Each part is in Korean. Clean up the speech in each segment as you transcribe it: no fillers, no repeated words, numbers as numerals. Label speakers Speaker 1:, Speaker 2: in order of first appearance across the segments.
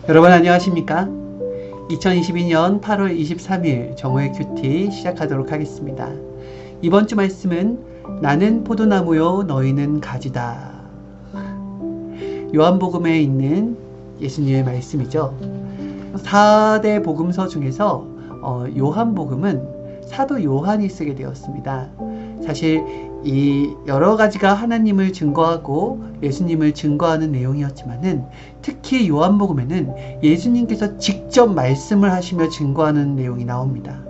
Speaker 1: 여러분 안녕하십니까? 2022년 8월 23일 정오의 큐티 시작하도록 하겠습니다. 이번 주 말씀은 나는 포도나무요 너희는 가지다. 요한복음에 있는 예수님의 말씀이죠. 4대 복음서 중에서 요한복음은 사도 요한이 쓰게 되었습니다. 사실 이 여러 가지가 하나님을 증거하고 예수님을 증거하는 내용이었지만은 특히 요한복음에는 예수님께서 직접 말씀을 하시며 증거하는 내용이 나옵니다.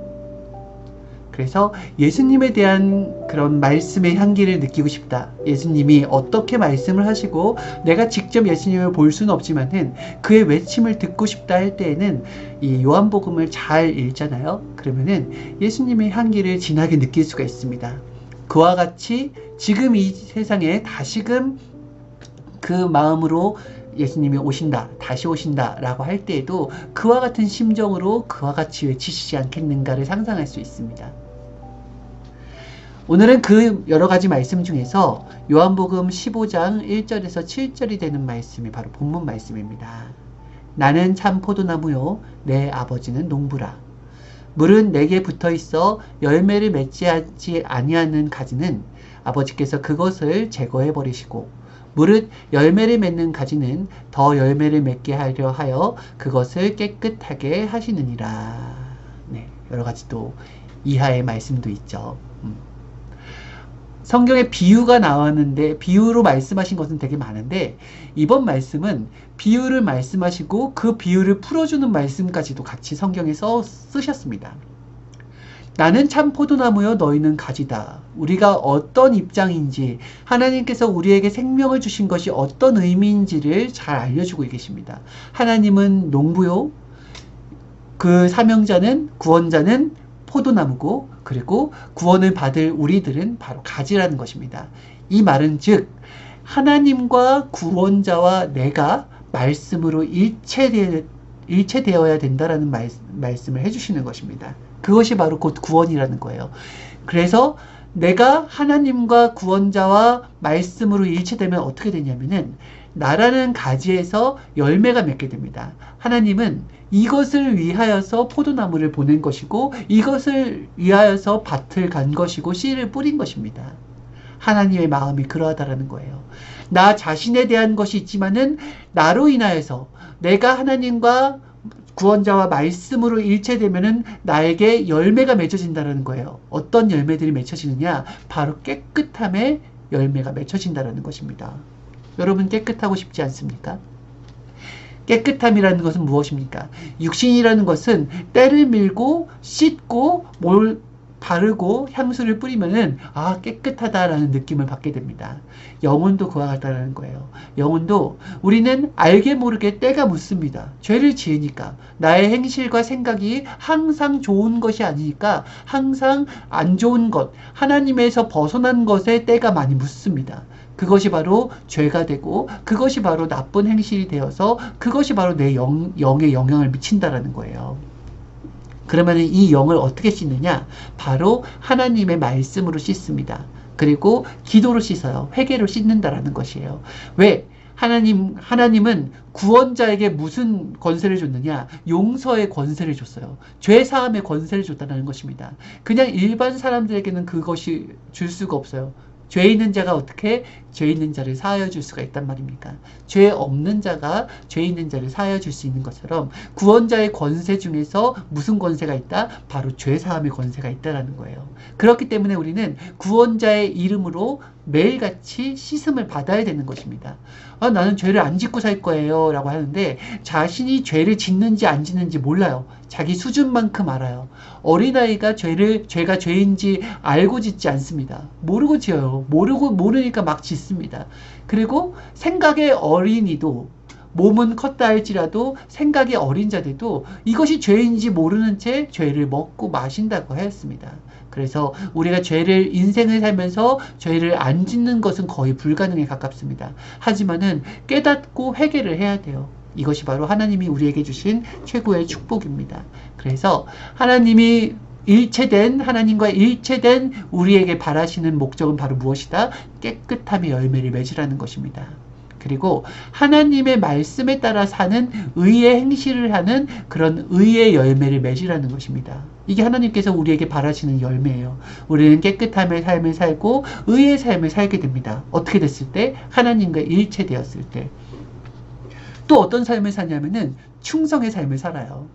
Speaker 1: 그래서 예수님에 대한 그런 말씀의 향기를 느끼고 싶다. 예수님이 어떻게 말씀을 하시고 내가 직접 예수님을 볼 수는 없지만은 그의 외침을 듣고 싶다 할 때에는 이 요한복음을 잘 읽잖아요. 그러면은 예수님의 향기를 진하게 느낄 수가 있습니다. 그와 같이 지금 이 세상에 다시금 그 마음으로 예수님이 오신다, 다시 오신다 라고 할 때에도 그와 같은 심정으로 그와 같이 외치시지 않겠는가를 상상할 수 있습니다. 오늘은 그 여러 가지 말씀 중에서 요한복음 15장 1절에서 7절이 되는 말씀이 바로 본문 말씀입니다. 나는 참 포도나무요 내 아버지는 농부라. 물은 내게 붙어 있어 열매를 맺지 아니하는 가지는 아버지께서 그것을 제거해 버리시고 무릇 열매를 맺는 가지는 더 열매를 맺게 하려 하여 그것을 깨끗하게 하시느니라. 네, 여러 가지 또 이하의 말씀도 있죠. 성경에 비유가 나왔는데 비유로 말씀하신 것은 되게 많은데 이번 말씀은 비유를 말씀하시고 그 비유를 풀어주는 말씀까지도 같이 성경에 쓰셨습니다. 나는 참 포도나무요 너희는 가지다. 우리가 어떤 입장인지 하나님께서 우리에게 생명을 주신 것이 어떤 의미인지를 잘 알려주고 계십니다. 하나님은 농부요. 그 사명자는 구원자는 포도나무고 그리고 구원을 받을 우리들은 바로 가지라는 것입니다. 이 말은 즉 하나님과 구원자와 내가 말씀으로 일체되어야 된다라는 말씀을 해주시는 것입니다. 그것이 바로 곧 구원이라는 거예요. 그래서 내가 하나님과 구원자와 말씀으로 일체되면 어떻게 되냐면은 나라는 가지에서 열매가 맺게 됩니다. 하나님은 이것을 위하여서 포도나무를 보낸 것이고 이것을 위하여서 밭을 간 것이고 씨를 뿌린 것입니다. 하나님의 마음이 그러하다라는 거예요. 나 자신에 대한 것이 있지만은 나로 인하여서 내가 하나님과 구원자와 말씀으로 일체되면은 나에게 열매가 맺어진다는 거예요. 어떤 열매들이 맺혀지느냐? 바로 깨끗함의 열매가 맺혀진다는 것입니다. 여러분 깨끗하고 싶지 않습니까? 깨끗함이라는 것은 무엇입니까? 육신이라는 것은 때를 밀고 씻고 뭘 바르고 향수를 뿌리면은 깨끗하다라는 느낌을 받게 됩니다. 영혼도 그와 같다라는 거예요. 영혼도 우리는 알게 모르게 때가 묻습니다. 죄를 지으니까 나의 행실과 생각이 항상 좋은 것이 아니니까 항상 안 좋은 것, 하나님에서 벗어난 것에 때가 많이 묻습니다. 그것이 바로 죄가 되고 그것이 바로 나쁜 행실이 되어서 그것이 바로 내 영에 영향을 미친다라는 거예요. 그러면 이 영을 어떻게 씻느냐? 바로 하나님의 말씀으로 씻습니다. 그리고 기도로 씻어요. 회개로 씻는다라는 것이에요. 왜? 하나님은 구원자에게 무슨 권세를 줬느냐? 용서의 권세를 줬어요. 죄 사함의 권세를 줬다는 것입니다. 그냥 일반 사람들에게는 그것이 줄 수가 없어요. 죄 있는 자가 어떻게 죄 있는 자를 사하여 줄 수가 있단 말입니까? 죄 없는 자가 죄 있는 자를 사하여 줄 수 있는 것처럼 구원자의 권세 중에서 무슨 권세가 있다? 바로 죄 사함의 권세가 있다라는 거예요. 그렇기 때문에 우리는 구원자의 이름으로 매일같이 씻음을 받아야 되는 것입니다. 나는 죄를 안 짓고 살 거예요 라고 하는데 자신이 죄를 짓는지 안 짓는지 몰라요. 자기 수준만큼 알아요. 어린아이가 죄가 죄인지 알고 짓지 않습니다. 모르고 지어요. 모르니까 막 짓습니다. 그리고 생각의 어린이도 몸은 컸다 할지라도 생각이 어린 자들도 이것이 죄인지 모르는 채 죄를 먹고 마신다고 하였습니다. 그래서 우리가 인생을 살면서 죄를 안 짓는 것은 거의 불가능에 가깝습니다. 하지만은 깨닫고 회개를 해야 돼요. 이것이 바로 하나님이 우리에게 주신 최고의 축복입니다. 그래서 하나님이 하나님과 일체된 우리에게 바라시는 목적은 바로 무엇이다? 깨끗함의 열매를 맺으라는 것입니다. 그리고 하나님의 말씀에 따라 사는 의의 행실을 하는 그런 의의 열매를 맺으라는 것입니다. 이게 하나님께서 우리에게 바라시는 열매예요. 우리는 깨끗함의 삶을 살고 의의 삶을 살게 됩니다. 어떻게 됐을 때? 하나님과 일체되었을 때. 또 어떤 삶을 사냐면은 충성의 삶을 살아요.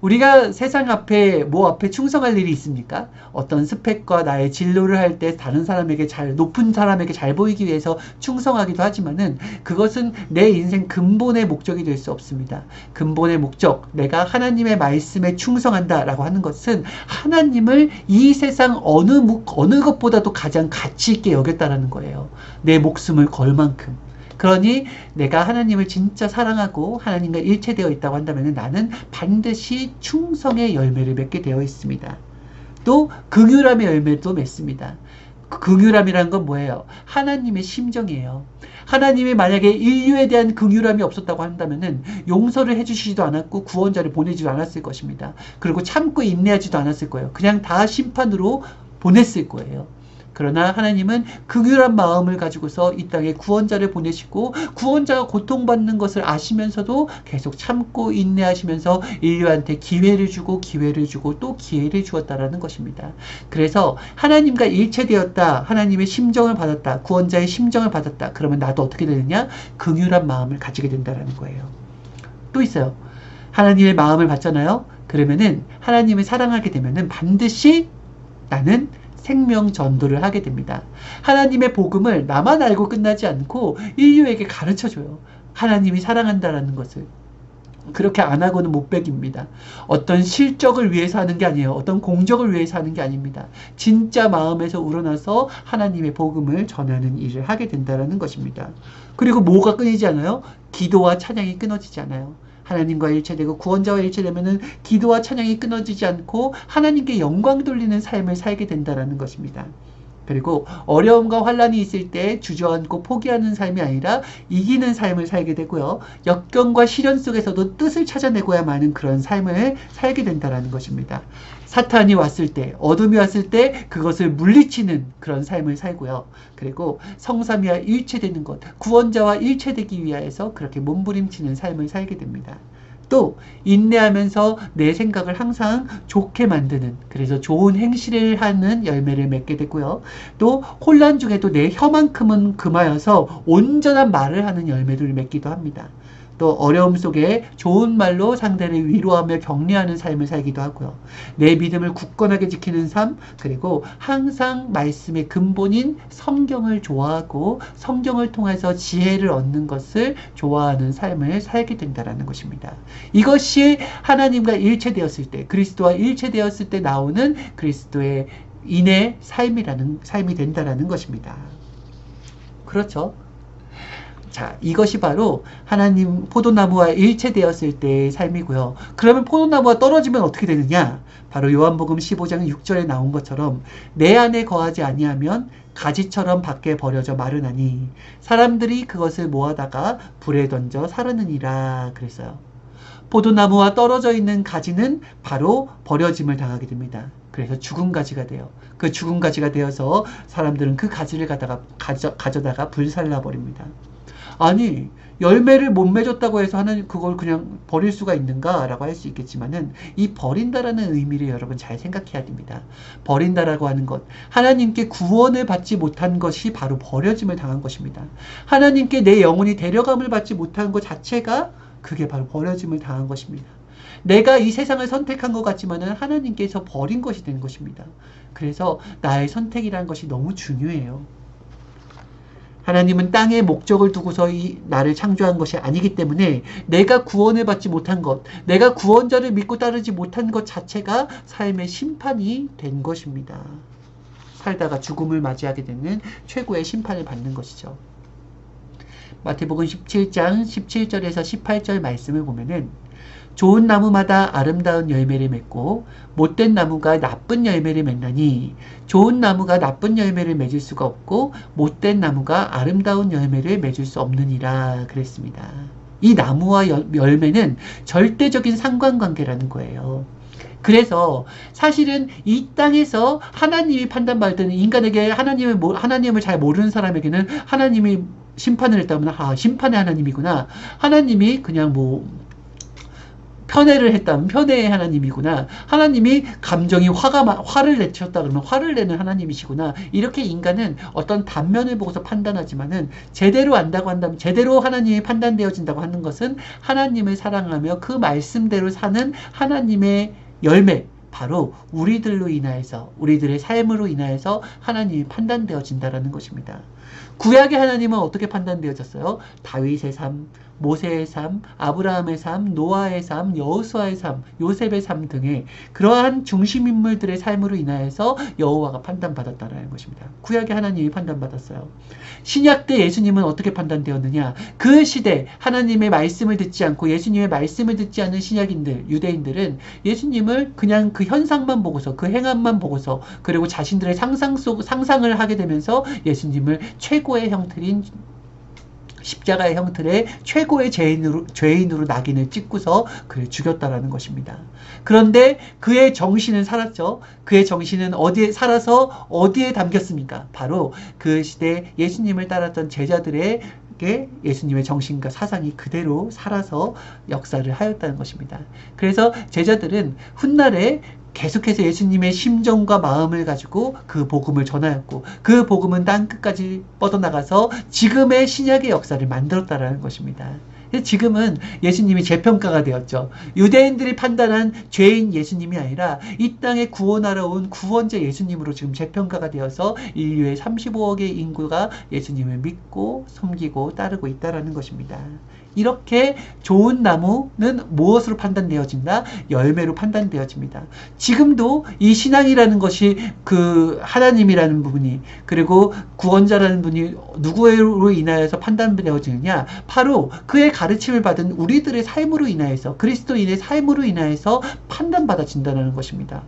Speaker 1: 우리가 세상 앞에 뭐 앞에 충성할 일이 있습니까? 어떤 스펙과 나의 진로를 할 때 다른 사람에게 높은 사람에게 잘 보이기 위해서 충성하기도 하지만은 그것은 내 인생 근본의 목적이 될 수 없습니다. 근본의 목적, 내가 하나님의 말씀에 충성한다라고 하는 것은 하나님을 이 세상 어느 것보다도 가장 가치 있게 여겼다라는 거예요. 내 목숨을 걸 만큼. 그러니 내가 하나님을 진짜 사랑하고 하나님과 일체되어 있다고 한다면 나는 반드시 충성의 열매를 맺게 되어 있습니다. 또 긍휼함의 열매도 맺습니다. 긍휼함이라는 건 뭐예요? 하나님의 심정이에요. 하나님이 만약에 인류에 대한 긍휼함이 없었다고 한다면 용서를 해주시지도 않았고 구원자를 보내지도 않았을 것입니다. 그리고 참고 인내하지도 않았을 거예요. 그냥 다 심판으로 보냈을 거예요. 그러나 하나님은 긍휼한 마음을 가지고서 이 땅에 구원자를 보내시고 구원자가 고통받는 것을 아시면서도 계속 참고 인내하시면서 인류한테 기회를 주고 또 기회를 주었다라는 것입니다. 그래서 하나님과 일체되었다. 하나님의 심정을 받았다. 구원자의 심정을 받았다. 그러면 나도 어떻게 되느냐? 긍휼한 마음을 가지게 된다라는 거예요. 또 있어요. 하나님의 마음을 받잖아요. 그러면은 하나님을 사랑하게 되면은 반드시 나는 생명 전도를 하게 됩니다. 하나님의 복음을 나만 알고 끝나지 않고 인류에게 가르쳐줘요. 하나님이 사랑한다라는 것을. 그렇게 안 하고는 못 배깁니다. 어떤 실적을 위해서 하는 게 아니에요. 어떤 공적을 위해서 하는 게 아닙니다. 진짜 마음에서 우러나서 하나님의 복음을 전하는 일을 하게 된다는 것입니다. 그리고 뭐가 끊이지 않아요? 기도와 찬양이 끊어지지 않아요. 하나님과 일체되고 구원자와 일체되면은 기도와 찬양이 끊어지지 않고 하나님께 영광 돌리는 삶을 살게 된다는 것입니다. 그리고 어려움과 환란이 있을 때 주저앉고 포기하는 삶이 아니라 이기는 삶을 살게 되고요. 역경과 시련 속에서도 뜻을 찾아내고야만 하는 그런 삶을 살게 된다는 것입니다. 사탄이 왔을 때, 어둠이 왔을 때 그것을 물리치는 그런 삶을 살고요. 그리고 성삼위와 일체되는 것, 구원자와 일체되기 위하여서 그렇게 몸부림치는 삶을 살게 됩니다. 또 인내하면서 내 생각을 항상 좋게 만드는, 그래서 좋은 행실을 하는 열매를 맺게 되고요. 또 혼란 중에도 내 혀만큼은 금하여서 온전한 말을 하는 열매를 맺기도 합니다. 또 어려움 속에 좋은 말로 상대를 위로하며 격려하는 삶을 살기도 하고요. 내 믿음을 굳건하게 지키는 삶, 그리고 항상 말씀의 근본인 성경을 좋아하고 성경을 통해서 지혜를 얻는 것을 좋아하는 삶을 살게 된다는 것입니다. 이것이 하나님과 일체되었을 때, 그리스도와 일체되었을 때 나오는 그리스도의 인의 삶이 된다는 것입니다. 그렇죠? 자, 이것이 바로 하나님 포도나무와 일체되었을 때의 삶이고요. 그러면 포도나무가 떨어지면 어떻게 되느냐? 바로 요한복음 15장 6절에 나온 것처럼 내 안에 거하지 아니하면 가지처럼 밖에 버려져 마르나니 사람들이 그것을 모아다가 불에 던져 사르느니라 그랬어요. 포도나무와 떨어져 있는 가지는 바로 버려짐을 당하게 됩니다. 그래서 죽은 가지가 돼요. 그 죽은 가지가 되어서 사람들은 그 가지를 가져다가 불살라 버립니다. 아니, 열매를 못 맺었다고 해서 하나님 그걸 그냥 버릴 수가 있는가? 라고 할 수 있겠지만은 이 버린다라는 의미를 여러분 잘 생각해야 됩니다. 버린다라고 하는 것, 하나님께 구원을 받지 못한 것이 바로 버려짐을 당한 것입니다. 하나님께 내 영혼이 데려감을 받지 못한 것 자체가 그게 바로 버려짐을 당한 것입니다. 내가 이 세상을 선택한 것 같지만은 하나님께서 버린 것이 된 것입니다. 그래서 나의 선택이라는 것이 너무 중요해요. 하나님은 땅에 목적을 두고서 나를 창조한 것이 아니기 때문에 내가 구원을 받지 못한 것, 내가 구원자를 믿고 따르지 못한 것 자체가 삶의 심판이 된 것입니다. 살다가 죽음을 맞이하게 되는 최고의 심판을 받는 것이죠. 마태복음 17장 17절에서 18절 말씀을 보면은 좋은 나무마다 아름다운 열매를 맺고 못된 나무가 나쁜 열매를 맺나니 좋은 나무가 나쁜 열매를 맺을 수가 없고 못된 나무가 아름다운 열매를 맺을 수 없느니라 그랬습니다. 이 나무와 열매는 절대적인 상관관계라는 거예요. 그래서 사실은 이 땅에서 하나님이 판단받을 때는 인간에게 하나님을 잘 모르는 사람에게는 하나님이 심판을 했다면 심판의 하나님이구나. 하나님이 그냥 편애를 했다면 편애의 하나님이구나. 하나님이 감정이 화를 내셨다 그러면 화를 내는 하나님이시구나. 이렇게 인간은 어떤 단면을 보고서 판단하지만은 제대로 안다고 한다면, 제대로 하나님이 판단되어진다고 하는 것은 하나님을 사랑하며 그 말씀대로 사는 하나님의 열매, 바로 우리들로 인하여서, 우리들의 삶으로 인하여서 하나님이 판단되어진다라는 것입니다. 구약의 하나님은 어떻게 판단되어졌어요? 다윗의 삶, 모세의 삶, 아브라함의 삶, 노아의 삶, 여호수아의 삶, 요셉의 삶 등의 그러한 중심인물들의 삶으로 인하여서 여호와가 판단받았다는 것입니다. 구약의 하나님이 판단받았어요. 신약 때 예수님은 어떻게 판단되었느냐? 그 시대 하나님의 말씀을 듣지 않고 예수님의 말씀을 듣지 않는 신약인들, 유대인들은 예수님을 그냥 그 현상만 보고서, 그 행함만 보고서, 그리고 자신들의 상상을 하게 되면서 예수님을 최고의 형틀인 십자가의 형틀에 최고의 죄인으로 낙인을 찍고서 그를 죽였다라는 것입니다. 그런데 그의 정신은 살았죠. 그의 정신은 어디에 살아서 어디에 담겼습니까? 바로 그 시대 예수님을 따랐던 제자들에게 예수님의 정신과 사상이 그대로 살아서 역사를 하였다는 것입니다. 그래서 제자들은 훗날에 계속해서 예수님의 심정과 마음을 가지고 그 복음을 전하였고, 그 복음은 땅끝까지 뻗어나가서 지금의 신약의 역사를 만들었다라는 것입니다. 지금은 예수님이 재평가가 되었죠. 유대인들이 판단한 죄인 예수님이 아니라 이 땅에 구원하러 온 구원자 예수님으로 지금 재평가가 되어서 인류의 35억의 인구가 예수님을 믿고 섬기고 따르고 있다라는 것입니다. 이렇게 좋은 나무는 무엇으로 판단되어진다? 열매로 판단되어집니다. 지금도 이 신앙이라는 것이 그 하나님이라는 부분이, 그리고 구원자라는 분이 누구로 인하여서 판단되어지느냐? 바로 그의 가르침을 받은 우리들의 삶으로 인하여서, 그리스도인의 삶으로 인하여서 판단받아진다는 것입니다.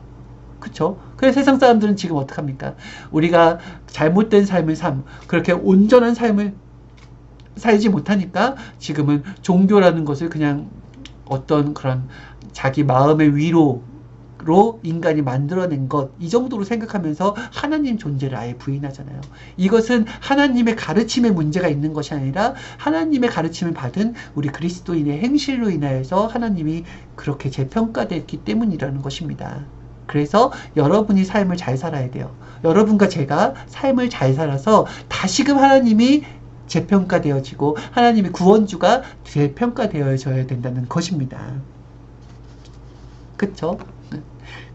Speaker 1: 그쵸? 그래서 세상 사람들은 지금 어떡합니까? 우리가 잘못된 삶을 그렇게 온전한 삶을 살지 못하니까 지금은 종교라는 것을 그냥 어떤 그런 자기 마음의 위로로 인간이 만들어낸 것, 이 정도로 생각하면서 하나님 존재를 아예 부인하잖아요. 이것은 하나님의 가르침에 문제가 있는 것이 아니라 하나님의 가르침을 받은 우리 그리스도인의 행실로 인하여서 하나님이 그렇게 재평가됐기 때문이라는 것입니다. 그래서 여러분이 삶을 잘 살아야 돼요. 여러분과 제가 삶을 잘 살아서 다시금 하나님이 재평가되어지고 하나님의 구원주가 재평가되어져야 된다는 것입니다. 그쵸?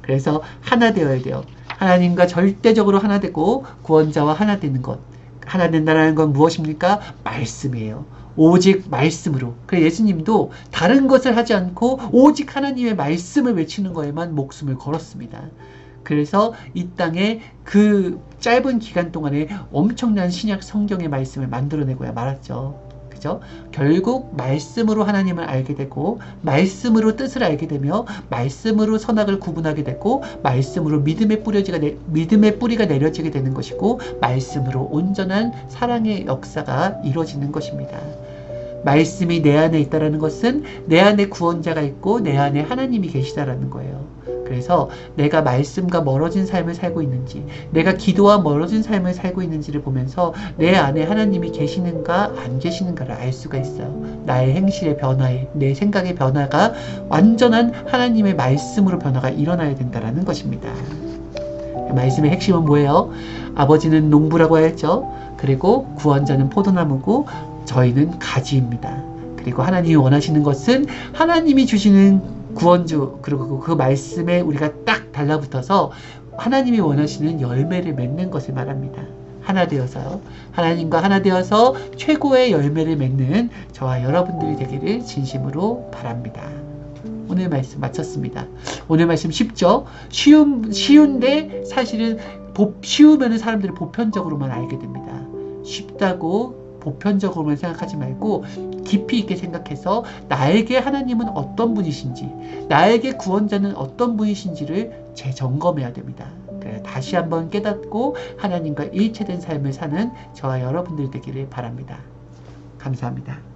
Speaker 1: 그래서 하나 되어야 돼요. 하나님과 절대적으로 하나 되고 구원자와 하나 되는 것. 하나 된다는 건 무엇입니까? 말씀이에요. 오직 말씀으로. 그래서 예수님도 다른 것을 하지 않고 오직 하나님의 말씀을 외치는 거에만 목숨을 걸었습니다. 그래서 이 땅에 그 짧은 기간 동안에 엄청난 신약 성경의 말씀을 만들어내고야 말았죠. 그죠? 결국 말씀으로 하나님을 알게 되고, 말씀으로 뜻을 알게 되며, 말씀으로 선악을 구분하게 되고, 말씀으로 믿음의 뿌리가 내려지게 되는 것이고, 말씀으로 온전한 사랑의 역사가 이루어지는 것입니다. 말씀이 내 안에 있다라는 것은 내 안에 구원자가 있고 내 안에 하나님이 계시다라는 거예요. 그래서 내가 말씀과 멀어진 삶을 살고 있는지, 내가 기도와 멀어진 삶을 살고 있는지를 보면서 내 안에 하나님이 계시는가 안 계시는가를 알 수가 있어요. 나의 행실의 변화에, 내 생각의 변화가 완전한 하나님의 말씀으로 변화가 일어나야 된다는 것입니다. 말씀의 핵심은 뭐예요? 아버지는 농부라고 했죠. 그리고 구원자는 포도나무고 저희는 가지입니다. 그리고 하나님이 원하시는 것은 하나님이 주시는 구원주, 그리고 그 말씀에 우리가 딱 달라붙어서 하나님이 원하시는 열매를 맺는 것을 말합니다. 하나 되어서요. 하나님과 하나 되어서 최고의 열매를 맺는 저와 여러분들이 되기를 진심으로 바랍니다. 오늘 말씀 마쳤습니다. 오늘 말씀 쉽죠? 쉬운데 사실은 쉬우면 사람들이 보편적으로만 알게 됩니다. 쉽다고 보편적으로만 생각하지 말고 깊이 있게 생각해서 나에게 하나님은 어떤 분이신지, 나에게 구원자는 어떤 분이신지를 재점검해야 됩니다. 그래서 다시 한번 깨닫고 하나님과 일체된 삶을 사는 저와 여러분들 되기를 바랍니다. 감사합니다.